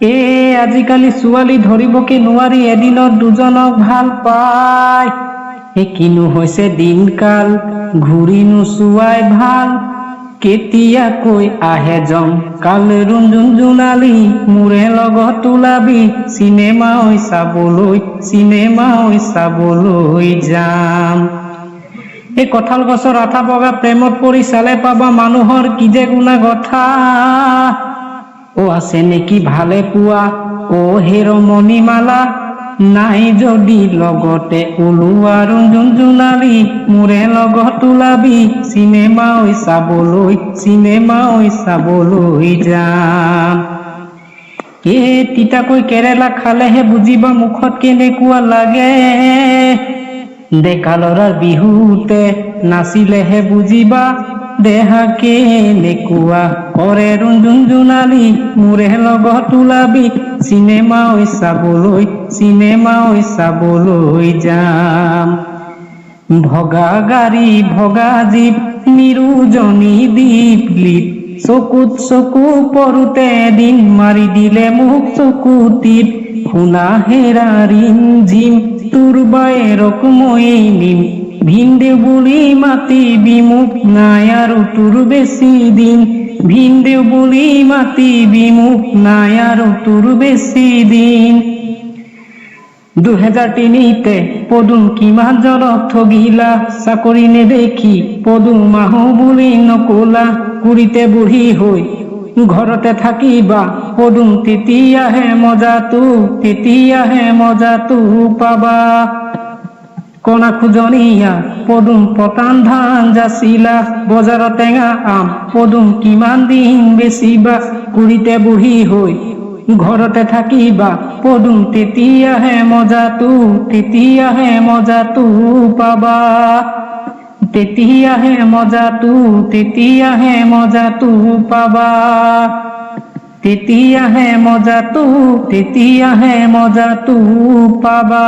এ আজিকালি ছোৱালী ধৰিবকে নোৱাৰি এদিনত দুজনক ভাল পায়। কিনো হৈছে দিনকাল ঘূৰি নোচোৱাই ভাল। কেতিয়াকৈ আহে জম কাল ৰুণজুন জোনালী মোৰে লগত ওলাবি চিনেমা চাবলৈ যাম। এই কঁঠাল গছৰ আঠা বগা প্ৰেমত পৰি চালে পাবা মানুহৰ কি যে গুণা গথা। আছে নেকি ভালে পোৱা হে ৰমণীমালা, নাই যদি লগতে ওলোৱা ৰুণজুন জোনালী মোৰে লগত ওলাবি চিনেমা চাবলৈ যাম। তিতাকৈ কেৰেলা খালেহে বুজিবা মুখত কেনেকুৱা লাগে। ডেকা ল'ৰাৰ বিহুতে নাচিলেহে বুজিবা দেহা কেনেকুৱা কৰে ৰুণজুন জোনালী মোৰে লগত ওলাবি চিনেমা চাবলৈ যাম। ভগা গাড়ী ভগা জীপ নিৰুজনী দ্বীপ চকুত চকু পৰোতে দিন মাৰি দিলে মোক চকু টিপ। শুনা হেৰা ৰিমঝিম তোৰ বায়েৰক ময়ে নিম, ভিনদেউ বুলি মাতিবি মোক নাই আৰু তোৰ বেছি দিন। ভিনদেউ বুলি মাতিবি মোক নাই আৰু তোৰ বেছি দিন। 2003তে পদুম কিমান জনক ঠগিলা, চাকৰি নেদেখি পদুম মাহো বুলি নকলা। কুৰিতে বুঢ়ী হৈ ঘৰতে থাকিবা পদুম তেতিয়াহে মজাটো পাবা। কণা খুজনীয়া পদুম পতান ধান যাচিলা, বজাৰত টেঙা আম পদুম কিমান দিন বেচিবা। কুৰিতে বুঢ়ী হৈ ঘৰতে থাকিবা পদুম তেতিয়াহে মজাটো পাবা। তেতিয়াহে মজাটো পাবা।